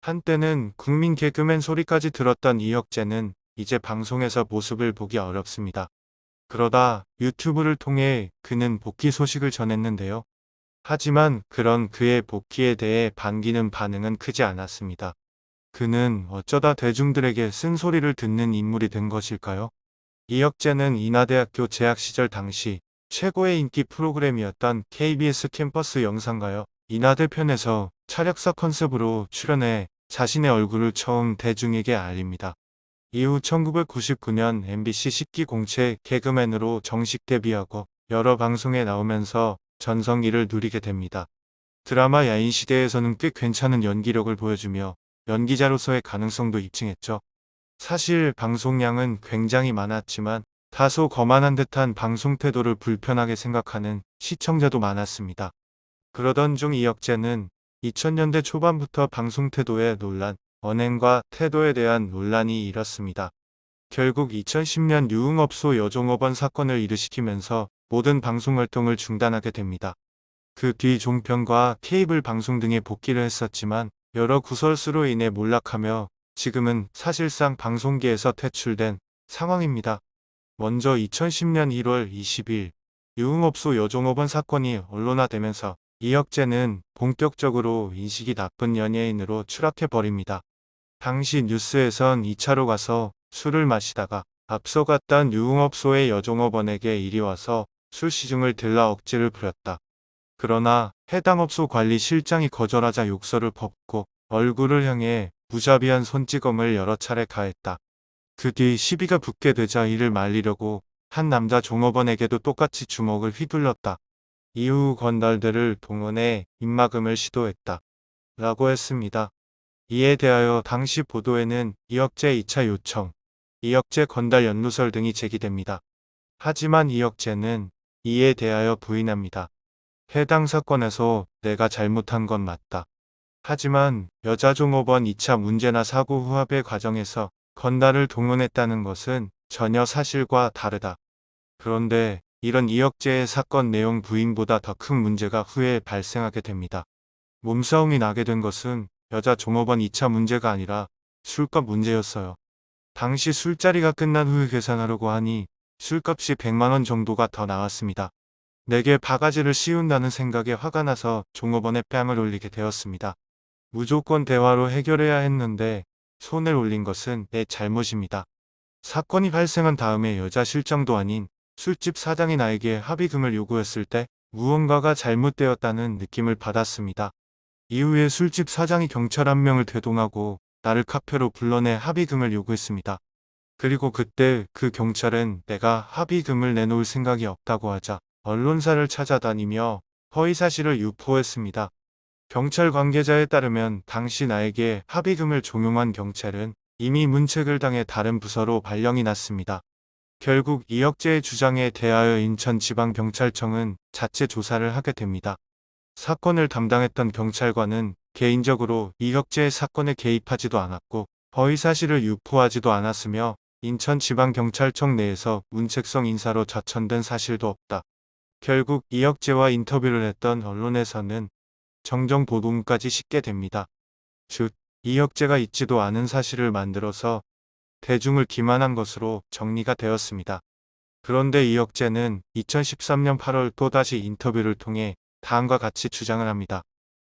한때는 국민 개그맨 소리까지 들었던 이혁재는 이제 방송에서 모습을 보기 어렵습니다. 그러다 유튜브를 통해 그는 복귀 소식을 전했는데요. 하지만 그런 그의 복귀에 대해 반기는 반응은 크지 않았습니다. 그는 어쩌다 대중들에게 쓴소리를 듣는 인물이 된 것일까요? 이혁재는 인하대학교 재학 시절 당시 최고의 인기 프로그램이었던 KBS 캠퍼스 영상가요 인하대 편에서 차력사 컨셉으로 출연해 자신의 얼굴을 처음 대중에게 알립니다. 이후 1999년 MBC 10기 공채 개그맨으로 정식 데뷔하고 여러 방송에 나오면서 전성기를 누리게 됩니다. 드라마 야인시대에서는 꽤 괜찮은 연기력을 보여주며 연기자로서의 가능성도 입증했죠. 사실 방송량은 굉장히 많았지만 다소 거만한 듯한 방송 태도를 불편하게 생각하는 시청자도 많았습니다. 그러던 중 이혁재는 2000년대 초반부터 방송 태도의 논란, 언행과 태도에 대한 논란이 일었습니다. 결국 2010년 유흥업소 여종업원 사건을 일으키면서 모든 방송 활동을 중단하게 됩니다. 그 뒤 종편과 케이블 방송 등에 복귀를 했었지만 여러 구설수로 인해 몰락하며 지금은 사실상 방송계에서 퇴출된 상황입니다. 먼저 2010년 1월 20일 유흥업소 여종업원 사건이 언론화되면서 이혁재는 본격적으로 인식이 나쁜 연예인으로 추락해버립니다. 당시 뉴스에선 2차로 가서 술을 마시다가 앞서갔던 유흥업소의 여종업원에게 일이 와서 술 시중을 들라 억지를 부렸다. 그러나 해당 업소 관리 실장이 거절하자 욕설을 퍼붓고 얼굴을 향해 무자비한 손찌검을 여러 차례 가했다. 그 뒤 시비가 붙게 되자 이를 말리려고 한 남자 종업원에게도 똑같이 주먹을 휘둘렀다. 이후 건달들을 동원해 입막음을 시도했다. 라고 했습니다. 이에 대하여 당시 보도에는 이혁재 2차 요청, 이혁재 건달 연루설 등이 제기됩니다. 하지만 이혁재는 이에 대하여 부인합니다. 해당 사건에서 내가 잘못한 건 맞다. 하지만 여자 종업원 2차 문제나 사고 후합의 과정에서 건달을 동원했다는 것은 전혀 사실과 다르다. 그런데 이런 이혁재의 사건 내용 부인보다 더 큰 문제가 후에 발생하게 됩니다. 몸싸움이 나게 된 것은 여자 종업원 2차 문제가 아니라 술값 문제였어요. 당시 술자리가 끝난 후에 계산하려고 하니 술값이 100만 원 정도가 더 나왔습니다. 내게 바가지를 씌운다는 생각에 화가 나서 종업원에 뺨을 올리게 되었습니다. 무조건 대화로 해결해야 했는데 손을 올린 것은 내 잘못입니다. 사건이 발생한 다음에 여자 실장도 아닌 술집 사장이 나에게 합의금을 요구했을 때 무언가가 잘못되었다는 느낌을 받았습니다. 이후에 술집 사장이 경찰 한 명을 대동하고 나를 카페로 불러내 합의금을 요구했습니다. 그리고 그때 그 경찰은 내가 합의금을 내놓을 생각이 없다고 하자 언론사를 찾아다니며 허위사실을 유포했습니다. 경찰 관계자에 따르면 당시 나에게 합의금을 종용한 경찰은 이미 문책을 당해 다른 부서로 발령이 났습니다. 결국 이혁재의 주장에 대하여 인천지방경찰청은 자체 조사를 하게 됩니다. 사건을 담당했던 경찰관은 개인적으로 이혁재의 사건에 개입하지도 않았고 허위사실을 유포하지도 않았으며 인천지방경찰청 내에서 문책성 인사로 좌천된 사실도 없다. 결국 이혁재와 인터뷰를 했던 언론에서는 정정 보도문까지 싣게 됩니다. 즉, 이혁재가 있지도 않은 사실을 만들어서 대중을 기만한 것으로 정리가 되었습니다. 그런데 이혁재는 2013년 8월 또다시 인터뷰를 통해 다음과 같이 주장을 합니다.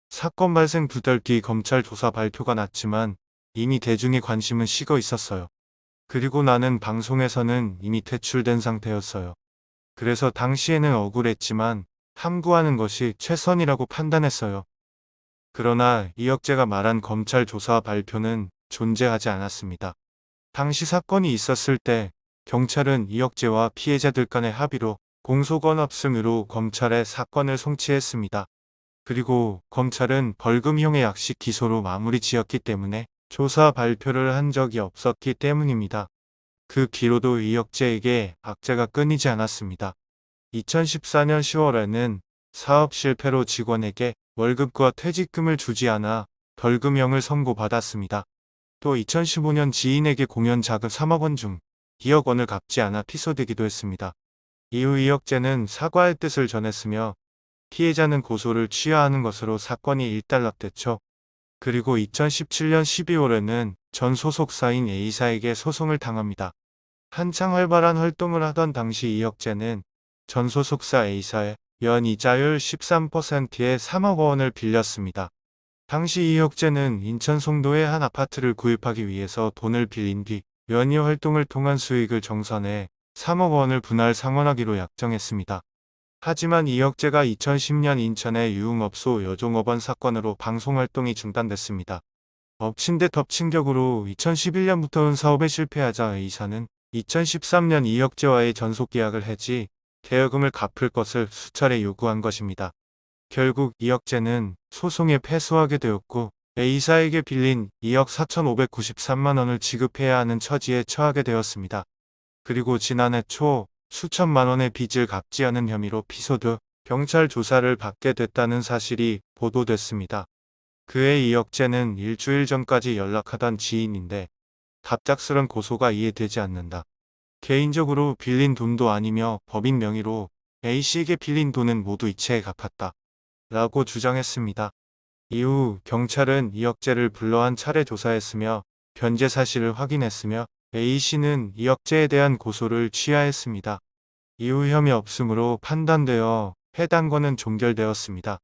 사건 발생 2달 뒤 검찰 조사 발표가 났지만 이미 대중의 관심은 식어 있었어요. 그리고 나는 방송에서는 이미 퇴출된 상태였어요. 그래서 당시에는 억울했지만 함구하는 것이 최선이라고 판단했어요. 그러나 이혁재가 말한 검찰 조사 발표는 존재하지 않았습니다. 당시 사건이 있었을 때 경찰은 이혁재와 피해자들 간의 합의로 공소권 없음으로 검찰에 사건을 송치했습니다. 그리고 검찰은 벌금형의 약식 기소로 마무리 지었기 때문에 조사 발표를 한 적이 없었기 때문입니다. 그 뒤로도 이혁재에게 악재가 끊이지 않았습니다. 2014년 10월에는 사업 실패로 직원에게 월급과 퇴직금을 주지 않아 벌금형을 선고받았습니다. 또 2015년 지인에게 공연 자금 3억 원 중 2억 원을 갚지 않아 피소되기도 했습니다. 이후 이혁재는 사과할 뜻을 전했으며 피해자는 고소를 취하하는 것으로 사건이 일단락됐죠. 그리고 2017년 12월에는 전 소속사인 A사에게 소송을 당합니다. 한창 활발한 활동을 하던 당시 이혁재는 전 소속사 A사에 연이자율 13%의 3억 원을 빌렸습니다. 당시 이혁재는 인천 송도의 한 아파트를 구입하기 위해서 돈을 빌린 뒤 연이 활동을 통한 수익을 정산해 3억 원을 분할 상환하기로 약정했습니다. 하지만 이혁재가 2010년 인천의 유흥업소 여종업원 사건으로 방송활동이 중단됐습니다. 엎친 데 덮친 격으로 2011년부터는 사업에 실패하자 A사는 2013년 이혁재와의 전속계약을 해지, 대여금을 갚을 것을 수차례 요구한 것입니다. 결국 이혁재는 소송에 패소하게 되었고 A사에게 빌린 2억 4,593만 원을 지급해야 하는 처지에 처하게 되었습니다. 그리고 지난해 초 수천만 원의 빚을 갚지 않은 혐의로 피소돼 경찰 조사를 받게 됐다는 사실이 보도됐습니다. 그해 이혁재는 일주일 전까지 연락하던 지인인데 갑작스런 고소가 이해되지 않는다. 개인적으로 빌린 돈도 아니며 법인 명의로 A씨에게 빌린 돈은 모두 이체해 갚았다. 라고 주장했습니다. 이후 경찰은 이혁재를 불러 한 차례 조사했으며 변제 사실을 확인했으며 A씨는 이혁재에 대한 고소를 취하했습니다. 이후 혐의 없음으로 판단되어 해당 건은 종결되었습니다.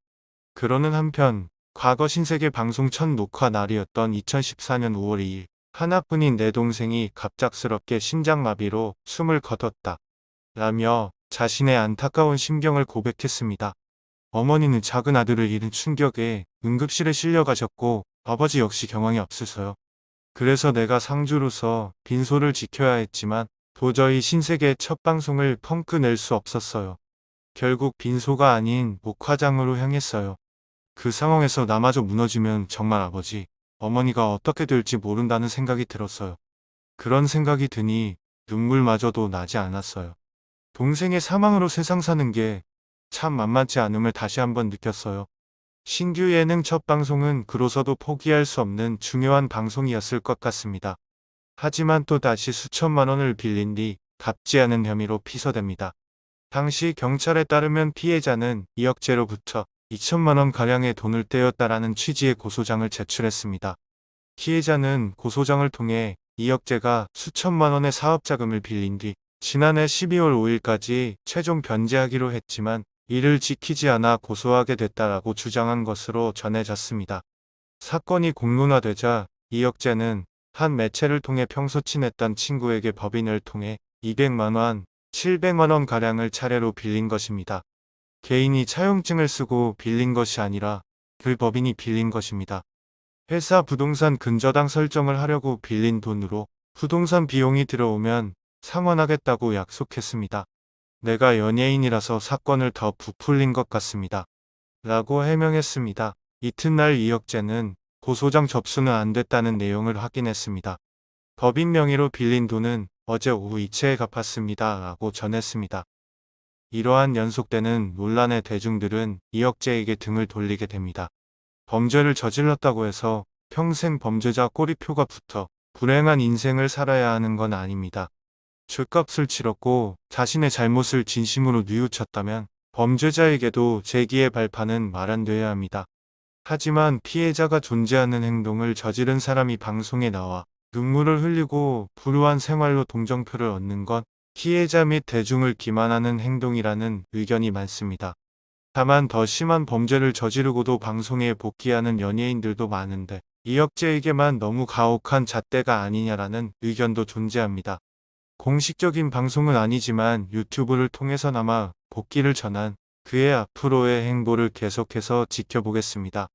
그러는 한편 과거 신세계 방송 첫 녹화 날이었던 2014년 5월 2일 하나뿐인 내 동생이 갑작스럽게 심장마비로 숨을 거뒀다. 라며 자신의 안타까운 심경을 고백했습니다. 어머니는 작은 아들을 잃은 충격에 응급실에 실려가셨고 아버지 역시 경황이 없으서요. 그래서 내가 상주로서 빈소를 지켜야 했지만 도저히 신세계의 첫 방송을 펑크 낼 수 없었어요. 결국 빈소가 아닌 목화장으로 향했어요. 그 상황에서 나마저 무너지면 정말 아버지, 어머니가 어떻게 될지 모른다는 생각이 들었어요. 그런 생각이 드니 눈물마저도 나지 않았어요. 동생의 사망으로 세상 사는 게 참 만만치 않음을 다시 한번 느꼈어요. 신규 예능 첫 방송은 그로서도 포기할 수 없는 중요한 방송이었을 것 같습니다. 하지만 또 다시 수천만 원을 빌린 뒤 갚지 않은 혐의로 피소됩니다. 당시 경찰에 따르면 피해자는 이혁재로부터 2천만 원 가량의 돈을 떼었다라는 취지의 고소장을 제출했습니다. 피해자는 고소장을 통해 이혁재가 수천만 원의 사업자금을 빌린 뒤 지난해 12월 5일까지 최종 변제하기로 했지만 이를 지키지 않아 고소하게 됐다라고 주장한 것으로 전해졌습니다. 사건이 공론화되자 이혁재는 한 매체를 통해 평소 친했던 친구에게 법인을 통해 200만 원, 700만 원 가량을 차례로 빌린 것입니다. 개인이 차용증을 쓰고 빌린 것이 아니라 그 법인이 빌린 것입니다. 회사 부동산 근저당 설정을 하려고 빌린 돈으로 부동산 비용이 들어오면 상환하겠다고 약속했습니다. 내가 연예인이라서 사건을 더 부풀린 것 같습니다. 라고 해명했습니다. 이튿날 이혁재는 고소장 접수는 안 됐다는 내용을 확인했습니다. 법인 명의로 빌린 돈은 어제 오후 이체해 갚았습니다. 라고 전했습니다. 이러한 연속되는 논란에 대중들은 이혁재에게 등을 돌리게 됩니다. 범죄를 저질렀다고 해서 평생 범죄자 꼬리표가 붙어 불행한 인생을 살아야 하는 건 아닙니다. 죗값을 치렀고 자신의 잘못을 진심으로 뉘우쳤다면 범죄자에게도 재기의 발판은 마련되어야 합니다. 하지만 피해자가 존재하는 행동을 저지른 사람이 방송에 나와 눈물을 흘리고 불우한 생활로 동정표를 얻는 건 피해자 및 대중을 기만하는 행동이라는 의견이 많습니다. 다만 더 심한 범죄를 저지르고도 방송에 복귀하는 연예인들도 많은데 이혁재에게만 너무 가혹한 잣대가 아니냐라는 의견도 존재합니다. 공식적인 방송은 아니지만 유튜브를 통해서나마 복귀를 전한 그의 앞으로의 행보를 계속해서 지켜보겠습니다.